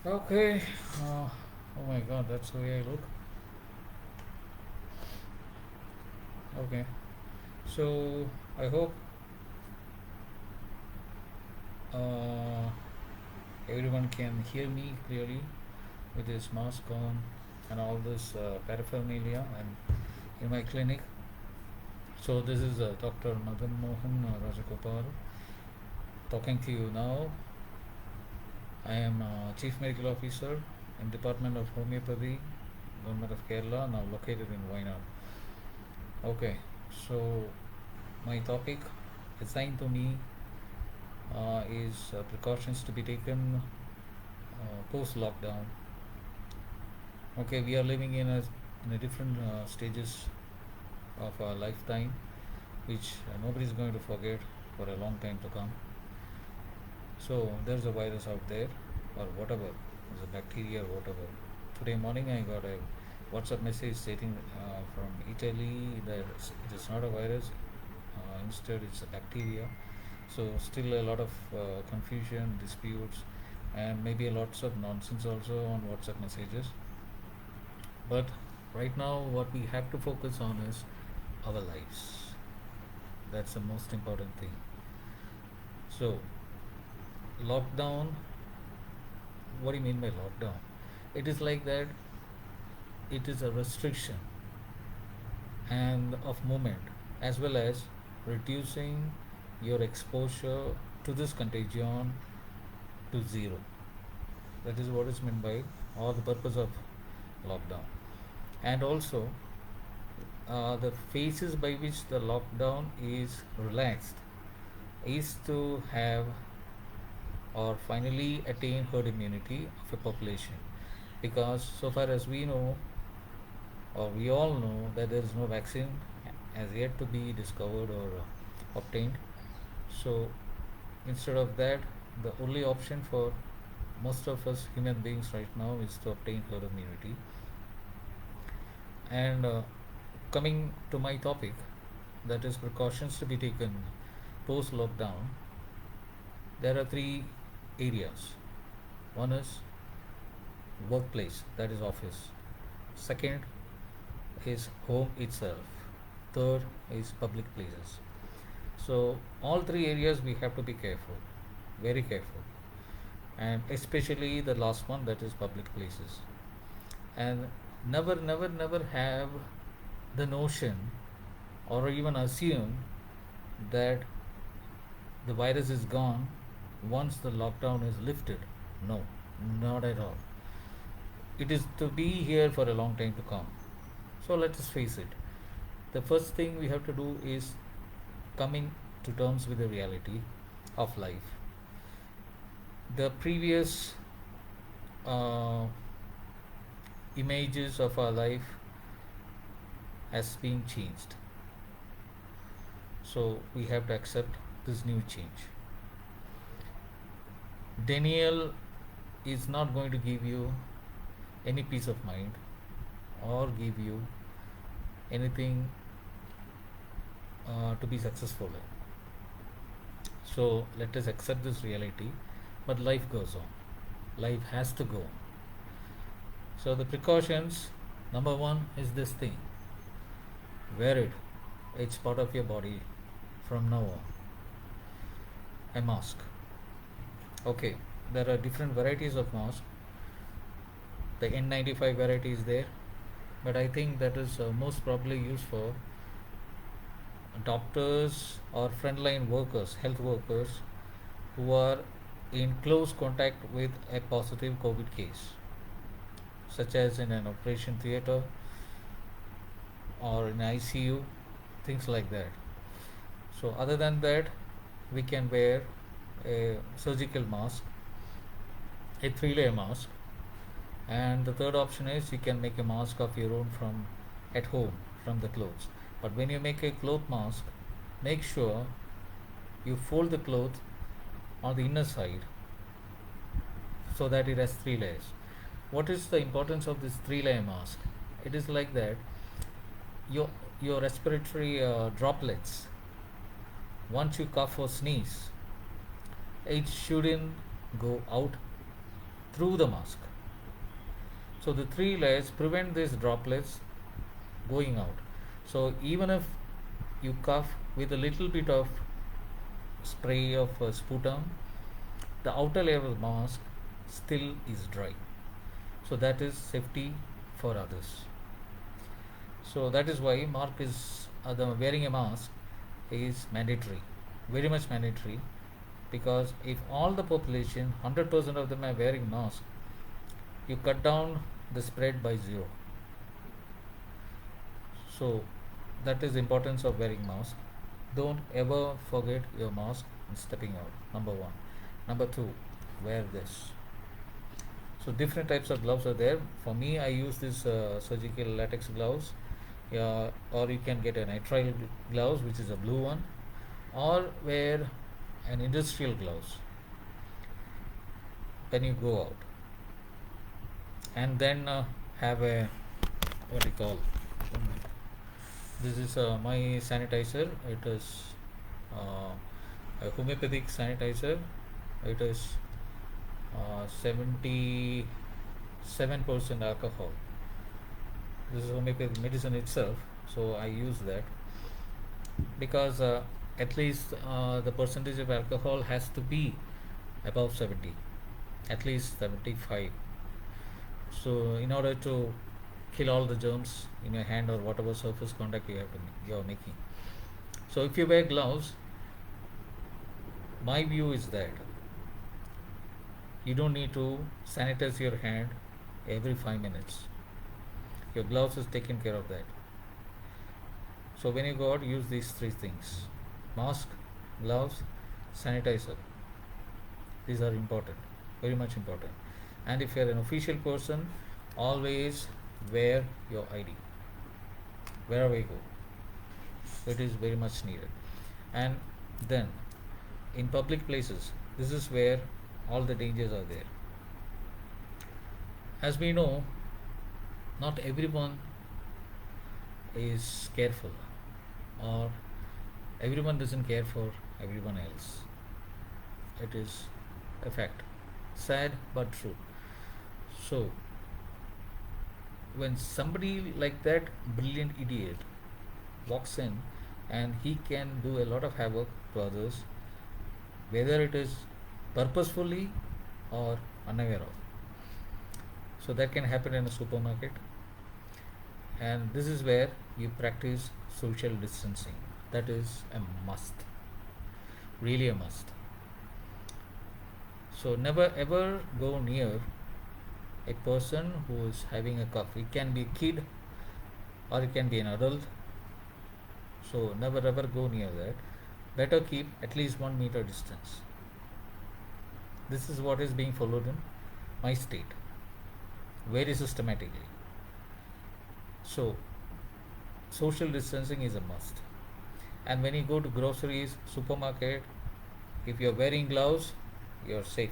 Okay. Uh, oh my god, that's the way I look. Okay. So I hope uh, everyone can hear me clearly with this mask on and all this paraphernalia and in my clinic. So this is Dr. Madan Mohan Rajagopal talking to you now. I am Chief Medical Officer in Department of Homeopathy, Government of Kerala, now located in Wayanad. Okay, so my topic assigned to me is precautions to be taken post lockdown. Okay, we are living in a different stages of our lifetime, which nobody is going to forget for a long time to come. So there's a virus out there, or whatever, there's a bacteria or whatever. Today morning I got a WhatsApp message stating from Italy that it is not a virus, instead it's a bacteria. So still a lot of confusion, disputes, and maybe lots of nonsense also on WhatsApp messages. But right now, what we have to focus on is our lives. That's the most important thing. So, lockdown, what do you mean by lockdown? It is like that, it is a restriction and of movement, as well as reducing your exposure to this contagion to zero. That is what is meant by, or the purpose of lockdown. And also, the phases by which the lockdown is relaxed is to have or finally attain herd immunity of a population, because so far as we know, or we all know, that there is no vaccine as yet to be discovered or obtained. So instead of that, the only option for most of us human beings right now is to obtain herd immunity. And coming to my topic, that is precautions to be taken post lockdown, there are three areas. One is workplace, that is office. Second is home itself. Third is public places. So, all three areas we have to be careful, very careful, and especially the last one, that is public places. And never have the notion or even assume that the virus is gone once the lockdown is lifted. No, not at all. It is to be here for a long time to come. So let us face it. The first thing we have to do is coming to terms with the reality of life. The previous uh, images of our life has been changed. So we have to accept this new change. Denial is not going to give you any peace of mind or give you anything to be successful in. So let us accept this reality, but life goes on. Life has to go on. So the precautions, number one is this thing. Wear it. It's part of your body from now on. A mask. Okay, there are different varieties of mask. The N95 variety is there, but I think that is most probably used for doctors or frontline workers, health workers who are in close contact with a positive COVID case, such as in an operation theater or in ICU, things like that. So, other than that, we can wear a surgical mask, a three-layer mask, and the third option is you can make a mask of your own from at home from the clothes. But when you make a cloth mask, make sure you fold the cloth on the inner side so that it has three layers. What is the importance of this three-layer mask? It is like that your your respiratory droplets, once you cough or sneeze, it shouldn't go out through the mask. So the three layers prevent these droplets going out. So even if you cough with a little bit of spray of sputum, the outer layer of the mask still is dry. So that is safety for others. So that is why mark is the wearing a mask is mandatory, very much mandatory, because if all the population 100% of them are wearing mask, you cut down the spread by zero. So that is the importance of wearing mask. Don't ever forget your mask in stepping out. Number one. Number two, wear this. So different types of gloves are there. For me, I use this surgical latex gloves, or you can get a nitrile gloves, which is a blue one, or wear an industrial gloves when you go out, and then have a what do you call. This is my sanitizer. It is a homeopathic sanitizer. It is 77% alcohol. This is homeopathic medicine itself, so I use that because at least the percentage of alcohol has to be above 70, at least 75. So in order to kill all the germs in your hand or whatever surface contact you are making. So if you wear gloves, my view is that you don't need to sanitize your hand every 5 minutes. Your gloves is taking care of that. So when you go out, use these three things: mask, gloves, sanitizer. These are important, very much important. And if you are an official person, always wear your ID wherever you go. It is very much needed. And then in public places, this is where all the dangers are there. As we know, not everyone is careful, or everyone doesn't care for everyone else. It is a fact, sad but true. So when somebody like that brilliant idiot walks in, and he can do a lot of havoc to others, whether it is purposefully or unaware of. So that can happen in a supermarket, and this is where you practice social distancing. That is a must, really a must. So never ever go near a person who is having a cough. It can be a kid or it can be an adult. So never ever go near that. Better keep at least 1 meter distance. This is what is being followed in my state very systematically. So social distancing is a must. And when you go to groceries, supermarket, if you're wearing gloves, you're safe.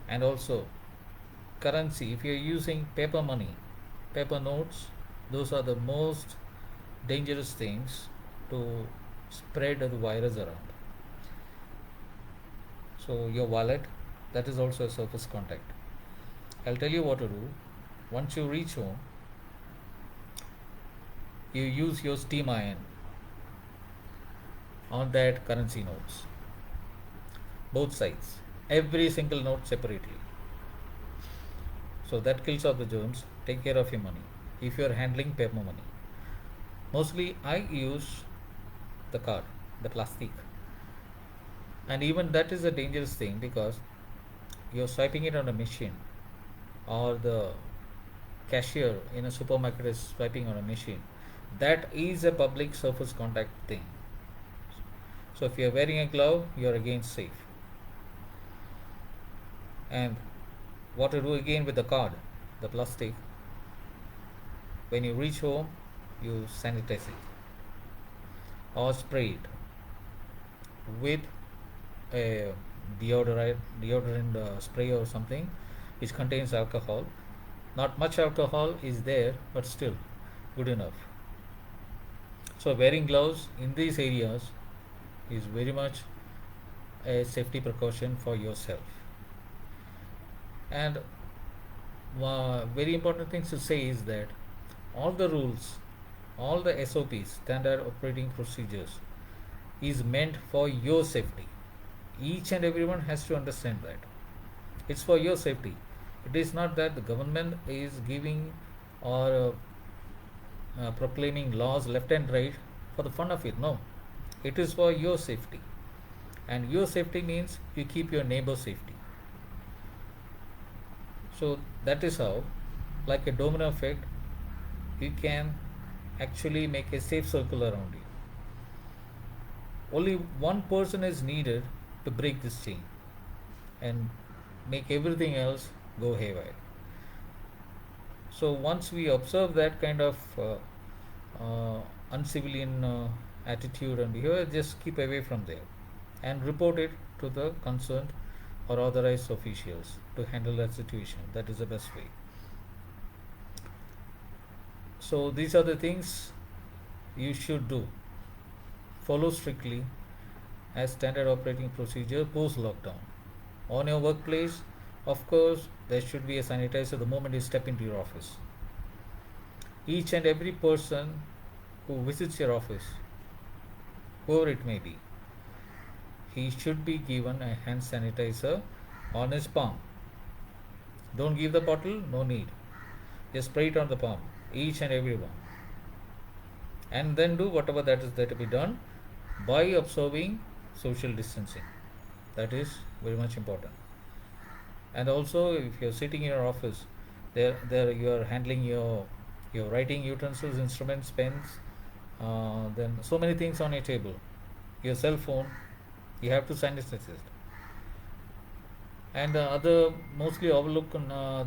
And also currency, if you're using paper money, paper notes, those are the most dangerous things to spread the virus around. So your wallet, that is also a surface contact. I'll tell you what to do. Once you reach home, you use your steam iron on that currency notes, both sides, every single note separately. So that kills off the germs. Take care of your money if you are handling paper money. Mostly I use the card, the plastic, and even that is a dangerous thing because you're swiping it on a machine, or the cashier in a supermarket is swiping on a machine. That is a public surface contact thing. So if you're wearing a glove, you're again safe. And what to do again with the card, the plastic? When you reach home, you sanitize it or spray it with a deodorant spray or something which contains alcohol. Not much alcohol is there, but still good enough. So wearing gloves in these areas is very much a safety precaution for yourself. And very important things to say is that all the rules, all the SOPs, standard operating procedures, is meant for your safety. Each and everyone has to understand that it's for your safety. It is not that the government is giving or proclaiming laws left and right for the fun of it. No, it is for your safety, and your safety means you keep your neighbor safety. So that is how, like a domino effect, you can actually make a safe circle around you. Only one person is needed to break this chain and make everything else go haywire. So once we observe that kind of uncivilian attitude and behavior, just keep away from there and report it to the concerned or authorized officials to handle that situation. That is the best way. So these are the things you should do. Follow strictly as standard operating procedure post lockdown. On your workplace, of course, there should be a sanitizer the moment you step into your office. Each and every person who visits your office, whoever it may be, he should be given a hand sanitizer on his palm. Don't give the bottle, no need. Just spray it on the palm, each and every one. And then do whatever that is there to be done by observing social distancing. That is very much important. And also, if you're sitting in your office, there you are handling your writing utensils, instruments, pens, then so many things on your table, your cell phone, you have to sanitize it. And the other mostly overlooked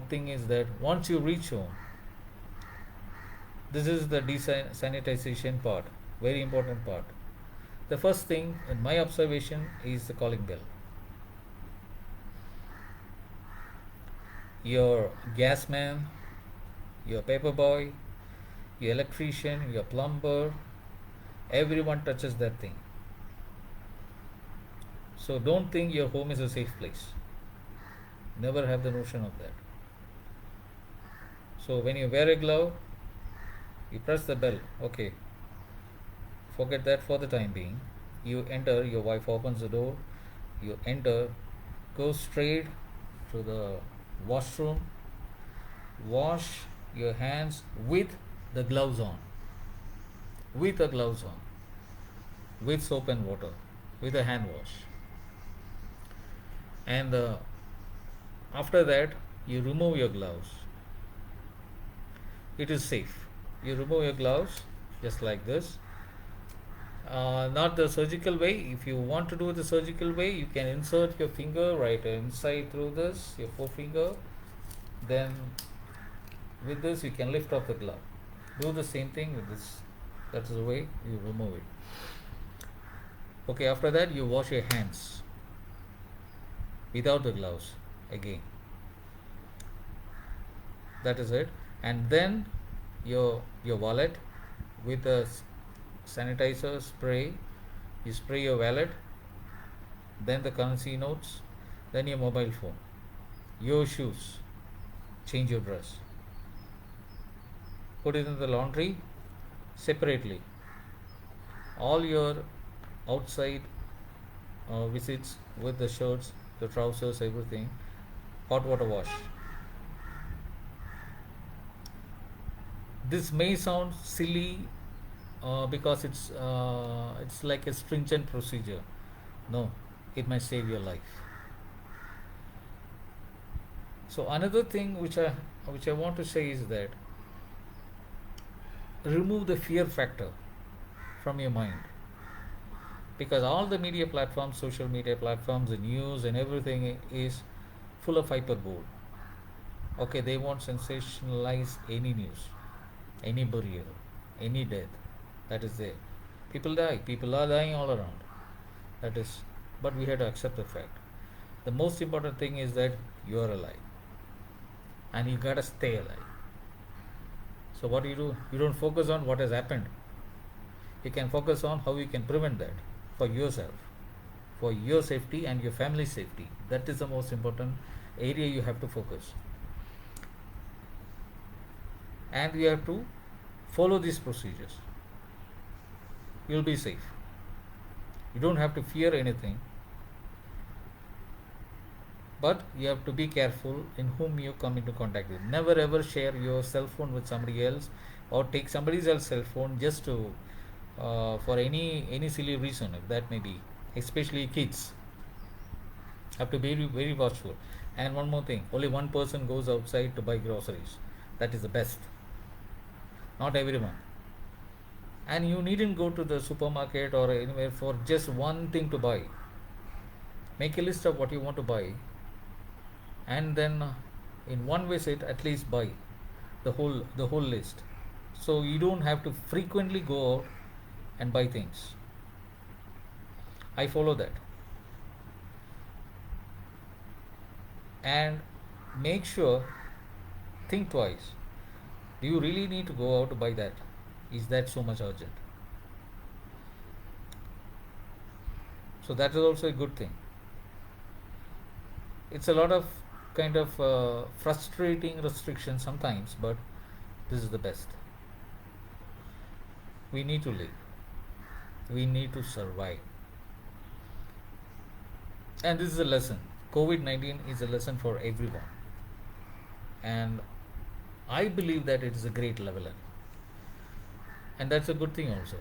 thing is that once you reach home, this is the desanitization part, very important part. The first thing, in my observation, is the calling bell. Your gas man, your paper boy, your electrician, your plumber, everyone touches that thing. So don't think your home is a safe place. Never have the notion of that. So when you wear a glove, you press the bell. Okay. Forget that for the time being. You enter, your wife opens the door, you enter, go straight to the washroom, wash your hands with the gloves on. With the gloves on. With soap and water. With a hand wash. And after that, you remove your gloves. It is safe. You remove your gloves just like this. Not the surgical way. If you want to do it the surgical way, you can insert your finger right inside through this, your forefinger. Then with this, you can lift off the glove. Do the same thing with this. That's the way you remove it. Okay, after that, you wash your hands without the gloves again. That is it. And then your wallet with a sanitizer spray, you spray your wallet, then the currency notes, then your mobile phone, your shoes, change your dress, put it in the laundry separately. All your outside visits with the shirts, the trousers, everything, hot water wash. This may sound silly because it's like a stringent procedure. No, it might save your life. So another thing which I want to say is that remove the fear factor from your mind, because all the media platforms, social media platforms, the news and everything is full of hyperbole. Okay, they want sensationalize any news, any burial, any death. That is there. People die. People are dying all around. That is, but we have to accept the fact. The most important thing is that you are alive, and you gotta stay alive. So what do? You don't focus on what has happened. You can focus on how you can prevent that for yourself, for your safety and your family safety. That is the most important area you have to focus. And you have to follow these procedures. You'll be safe. You don't have to fear anything, but you have to be careful in whom you come into contact with. Never ever share your cell phone with somebody else, or take somebody else's cell phone just to for any silly reason, if that may be. Especially kids have to be very very watchful. And one more thing: only one person goes outside to buy groceries. That is the best. Not everyone. And you needn't go to the supermarket or anywhere for just one thing to buy. Make a list of what you want to buy, and then in one visit at least buy the whole list, so you don't have to frequently go out and buy things. I follow that. And make sure, think twice, do you really need to go out to buy that? Is that so much urgent? So that is also a good thing. It's a lot of kind of frustrating restriction sometimes, but this is the best. We need to live, we need to survive, and this is a lesson. COVID-19 is a lesson for everyone, and I believe that it is a great leveler, and that's a good thing also.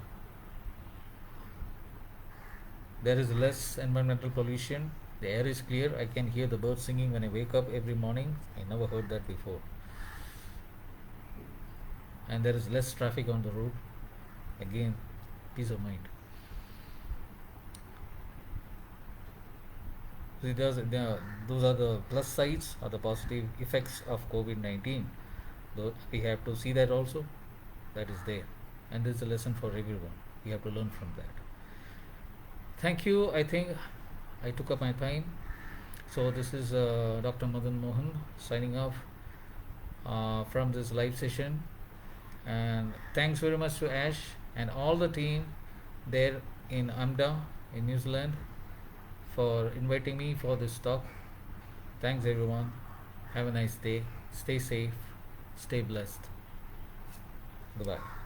There is less environmental pollution, the air is clear, I can hear the birds singing when I wake up every morning. I never heard that before. And there is less traffic on the road. Again, peace of mind. See, those are the plus sides or the positive effects of COVID-19. Though we have to see that also. That is there. And this is a lesson for everyone. We have to learn from that. Thank you. I think I took up my time. So this is Dr. Madan Mohan signing off from this live session. And thanks very much to Ash and all the team there in Amda in New Zealand for inviting me for this talk. Thanks everyone. Have a nice day. Stay safe. Stay blessed. Goodbye.